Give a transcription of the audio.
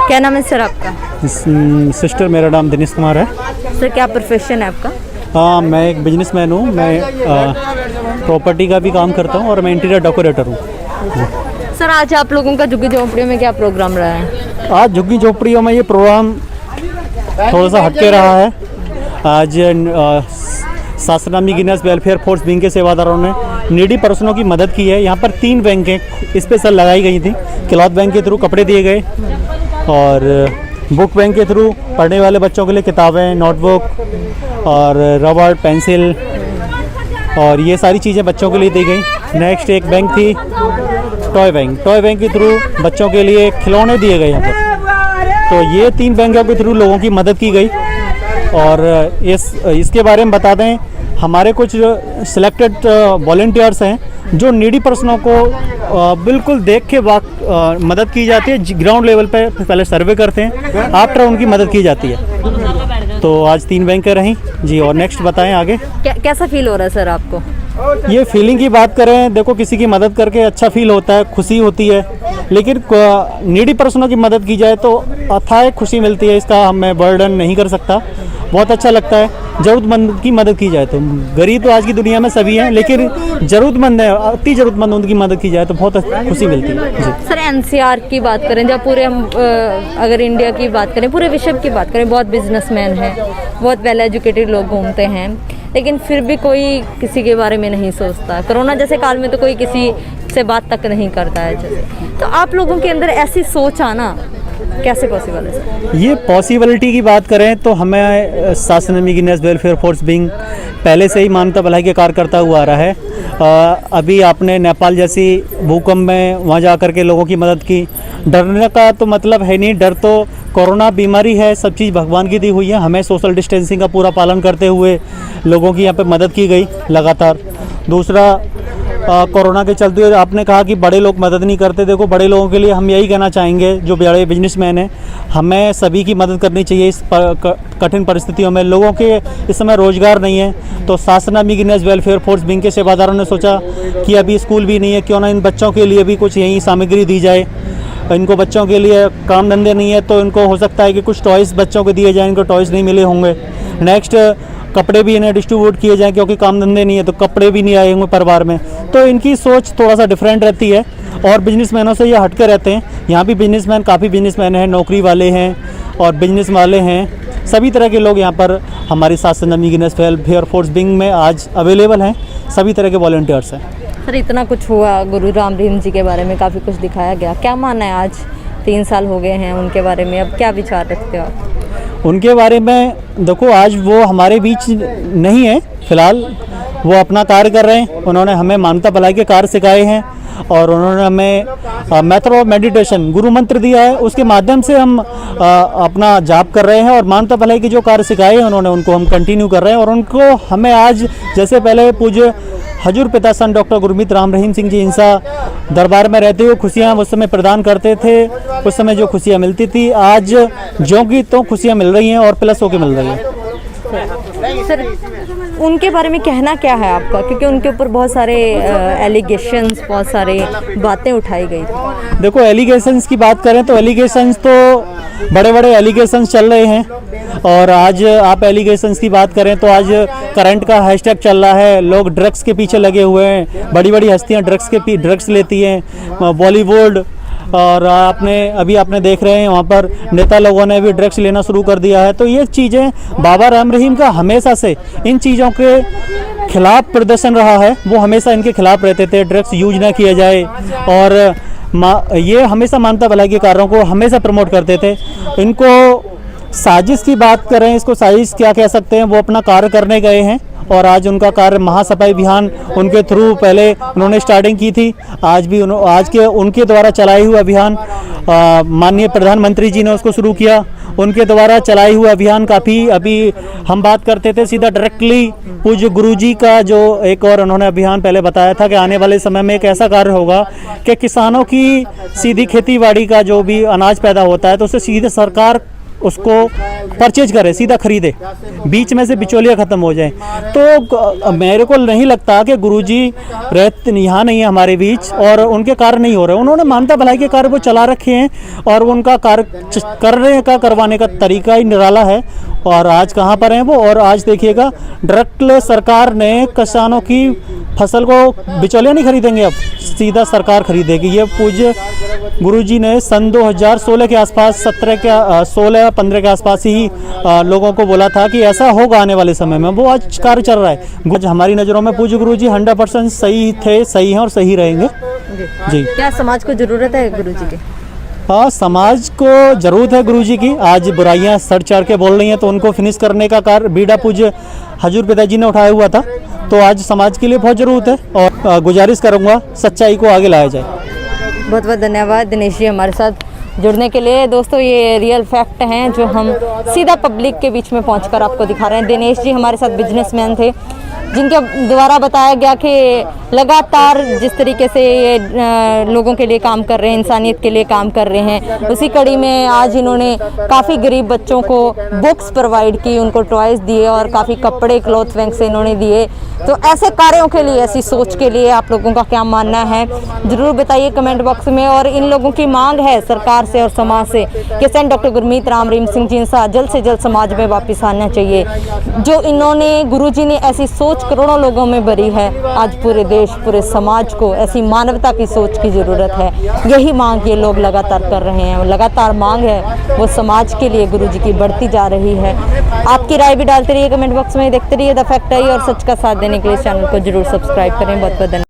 क्या नाम है सर आपका? सिस्टर, मेरा नाम दिनेश कुमार है। सर क्या प्रोफेशन है आपका? हाँ, मैं एक बिजनेसमैन हूँ। मैं प्रॉपर्टी का भी काम करता हूँ और मैं इंटीरियर डेकोरेटर हूँ। सर आज आप लोगों का झुग्गी झोंपड़ियों में क्या प्रोग्राम रहा है? आज झुग्गी झोपड़ियों में ये प्रोग्राम थोड़ा सा हटके रहा है। आज शासनामी गिनेस वेलफेयर फोर्स विंग के सेवादारों ने नीडी पर्सनों की मदद की है। यहाँ पर 3 बैंकें स्पेशल लगाई गई थी। क्लॉथ बैंक के थ्रू कपड़े दिए गए और बुक बैंक के थ्रू पढ़ने वाले बच्चों के लिए किताबें, नोटबुक और रबड़, पेंसिल और ये सारी चीज़ें बच्चों के लिए दी गई। नेक्स्ट एक बैंक थी टॉय बैंक। टॉय बैंक के थ्रू बच्चों के लिए खिलौने दिए गए यहाँ पर। तो ये 3 बैंकों के थ्रू लोगों की मदद की गई। और इसके बारे में बता दें, हमारे कुछ सिलेक्टेड वॉलंटियर्स हैं जो नीडी पर्सनों को बिल्कुल देख के मदद की जाती है। ग्राउंड लेवल पे पहले सर्वे करते हैं, आफ्टर उनकी मदद की जाती है। तो आज 3 बैंकें रहीं जी। और नेक्स्ट बताएं आगे। कैसा फील हो रहा है सर आपको? ये फीलिंग की बात करें, देखो किसी की मदद करके अच्छा फील होता है, खुशी होती है। लेकिन नीडी पर्सनों की मदद की जाए तो अथाह खुशी मिलती है। इसका मैं बर्डन नहीं कर सकता। बहुत अच्छा लगता है। ज़रूरतमंद की मदद की जाए तो, गरीब तो आज की दुनिया में सभी हैं, लेकिन ज़रूरतमंद है, अति ज़रूरतमंद उनकी मदद की जाए तो बहुत खुशी मिलती है जी। सर एनसीआर की बात करें, जब पूरे हम अगर इंडिया की बात करें, पूरे विश्व की बात करें, बहुत बिजनेसमैन हैं, बहुत वेल एजुकेटेड लोग घूमते हैं, लेकिन फिर भी कोई किसी के बारे में नहीं सोचता। कोरोना जैसे काल में तो कोई किसी से बात तक नहीं करता है जैसे। तो आप लोगों के अंदर ऐसी सोच आना कैसे पॉसिबल है सर? ये पॉसिबिलिटी की बात करें तो हमें शासनामी गिनेस वेलफेयर फोर्स विंग पहले से ही मानवता भलाई के कार्य करता हुआ आ रहा है। अभी आपने नेपाल जैसी भूकंप में वहाँ जा कर के लोगों की मदद की। डरने का तो मतलब है नहीं, डर तो कोरोना बीमारी है, सब चीज़ भगवान की दी हुई है। हमें सोशल डिस्टेंसिंग का पूरा पालन करते हुए लोगों की यहाँ पे मदद की गई लगातार। दूसरा, कोरोना के चलते हुए आपने कहा कि बड़े लोग मदद नहीं करते। देखो, बड़े लोगों के लिए हम यही कहना चाहेंगे, जो बड़े बिजनेसमैन हैं, हमें सभी की मदद करनी चाहिए। इस कठिन परिस्थितियों में लोगों के इस समय रोज़गार नहीं है, तो शासनामी गिनेस वेलफेयर फोर्स विंग के सेवादारों ने सोचा कि अभी स्कूल भी नहीं है, क्यों ना इन बच्चों के लिए भी कुछ यही सामग्री दी जाए। इनको बच्चों के लिए काम धंधे नहीं है, तो इनको हो सकता है कि कुछ टॉयज़ बच्चों को दिए जाएँ। इनको टॉयज़ नहीं मिले होंगे। नेक्स्ट, कपड़े भी इन्हें डिस्ट्रीब्यूट किए जाएँ, क्योंकि काम धंधे नहीं है तो कपड़े भी नहीं आए होंगे परिवार में। तो इनकी सोच थोड़ा सा डिफरेंट रहती है और बिजनेसमैनों से ये हटके रहते हैं। यहाँ भी बिजनेसमैन, काफ़ी बिजनेसमैन हैं, नौकरी वाले हैं और बिजनेस वाले हैं। सभी तरह के लोग यहाँ पर हमारी शासनामी गिनेस वेलफेयर फोर्स विंग में आज अवेलेबल हैं। सभी तरह के वॉलंटियर्स हैं। सर इतना कुछ हुआ, गुरु राम रहीम जी के बारे में काफ़ी कुछ दिखाया गया, क्या मानना है? आज 3 साल हो गए हैं उनके बारे में, अब क्या विचार रखते हो आप उनके बारे में? देखो, आज वो हमारे बीच नहीं है फिलहाल, वो अपना कार्य कर रहे हैं। उन्होंने हमें मानवता भलाई के कार्य सिखाए हैं और उन्होंने हमें मेथड ऑफ मेडिटेशन, गुरु मंत्र दिया है। उसके माध्यम से हम अपना जाप कर रहे हैं और मानवता भलाई के जो कार्य सिखाए हैं उन्होंने, उनको हम कंटिन्यू कर रहे हैं। और उनको हमें आज, जैसे पहले पूज्य हजूर पिता सन डॉक्टर गुरमीत राम रहीम सिंह जी इंसा दरबार में रहते हुए खुशियाँ उस समय प्रदान करते थे, उस समय जो खुशियाँ मिलती थी, आज ज्यों की तो खुशियाँ मिल रही हैं और प्लस होकर मिल रही हैं। सर उनके बारे में कहना क्या है आपका? क्योंकि उनके ऊपर बहुत सारे एलिगेशंस, बहुत सारे बातें उठाई गई थी। देखो, एलिगेशंस की बात करें तो एलिगेशंस तो बड़े बड़े एलिगेशंस चल रहे हैं। और आज आप एलिगेशंस की बात करें तो आज करंट का हैशटैग चल रहा है, लोग ड्रग्स के पीछे लगे हुए हैं। बड़ी बड़ी हस्तियां ड्रग्स लेती हैं, बॉलीवुड। और आपने देख रहे हैं वहाँ पर नेता लोगों ने भी ड्रग्स लेना शुरू कर दिया है। तो ये चीज़ें, बाबा राम रहीम का हमेशा से इन चीज़ों के खिलाफ प्रदर्शन रहा है। वो हमेशा इनके खिलाफ रहते थे, ड्रग्स यूज ना किया जाए। और ये हमेशा मानवता भलाई के कार्यों को हमेशा प्रमोट करते थे। इनको साजिश की बात करें, इसको साजिश क्या कह सकते हैं, वो अपना कार्य करने गए हैं और आज उनका कार्य महासफाई अभियान उनके थ्रू पहले उन्होंने स्टार्टिंग की थी। आज के उनके द्वारा चलाए हुए अभियान, माननीय प्रधानमंत्री जी ने उसको शुरू किया। उनके द्वारा चलाए हुए अभियान काफ़ी, अभी हम बात करते थे सीधा डायरेक्टली पूज्य गुरुजी का, जो एक और उन्होंने अभियान पहले बताया था कि आने वाले समय में एक ऐसा कार्य होगा कि किसानों की सीधी खेती बाड़ी का जो भी अनाज पैदा होता है तो उसे सीधे सरकार उसको परचेज करे, सीधा खरीदे, बीच में से बिचौलिया ख़त्म हो जाए। तो मेरे को नहीं लगता कि गुरुजी रहते यहाँ नहीं है हमारे बीच और उनके कार्य नहीं हो रहे। उन्होंने मानवता भलाई के कार्य वो चला रखे हैं और उनका कार्य करवाने का तरीका ही निराला है। और आज कहाँ पर हैं वो, और आज देखिएगा डायरेक्ट सरकार ने किसानों की फसल को बिचौलिया नहीं खरीदेंगे, अब सीधा सरकार खरीदेगी। ये पूज्य गुरुजी ने सन 2016 के आसपास 16-15 के आसपास ही लोगों को बोला था कि ऐसा होगा आने वाले समय में। वो आज कार्य चल रहा है। आज हमारी नज़रों में पूज्य गुरुजी 100% सही थे, सही हैं और सही रहेंगे जी। क्या समाज को जरूरत है गुरुजी की? हाँ, समाज को ज़रूरत है गुरुजी की। आज बुराइयां सर चढ़ के बोल रही हैं तो उनको फिनिश करने का कार्य बीड़ा पूज्य हजूर पिताजी ने उठाया हुआ था। तो आज समाज के लिए बहुत ज़रूरत है और गुजारिश करूँगा सच्चाई को आगे लाया जाए। बहुत बहुत धन्यवाद दिनेश जी हमारे साथ जुड़ने के लिए। दोस्तों, ये रियल फैक्ट हैं जो हम सीधा पब्लिक के बीच में पहुंचकर आपको दिखा रहे हैं। दिनेश जी हमारे साथ बिजनेसमैन थे जिनके द्वारा बताया गया कि लगातार जिस तरीके से ये लोगों के लिए काम कर रहे हैं, इंसानियत के लिए काम कर रहे हैं, उसी कड़ी में आज इन्होंने काफ़ी गरीब बच्चों को बुक्स प्रोवाइड की, उनको टॉयज़ दिए और काफ़ी कपड़े क्लॉथ बैंक से इन्होंने दिए। तो ऐसे कार्यों के लिए, ऐसी सोच के लिए आप लोगों का क्या मानना है ज़रूर बताइए कमेंट बॉक्स में। और इन लोगों की मांग है सरकार से और समाज से कि सेंट डॉक्टर गुरमीत राम रहीम सिंह जी जल्द से जल्द समाज में वापस आना चाहिए। जो इन्होंने गुरुजी ने ऐसी सोच करोड़ों लोगों में भरी है, आज पूरे देश पूरे समाज को ऐसी मानवता की सोच की ज़रूरत है। यही मांग ये लोग लगातार कर रहे हैं। लगातार मांग है वो समाज के लिए गुरुजी की बढ़ती जा रही है। आपकी राय भी डालते रहिए कमेंट बॉक्स में। देखते रहिए द फैक्ट आई और सच का साथ देने के लिए चैनल को जरूर सब्सक्राइब करें। बहुत बहुत धन्यवाद।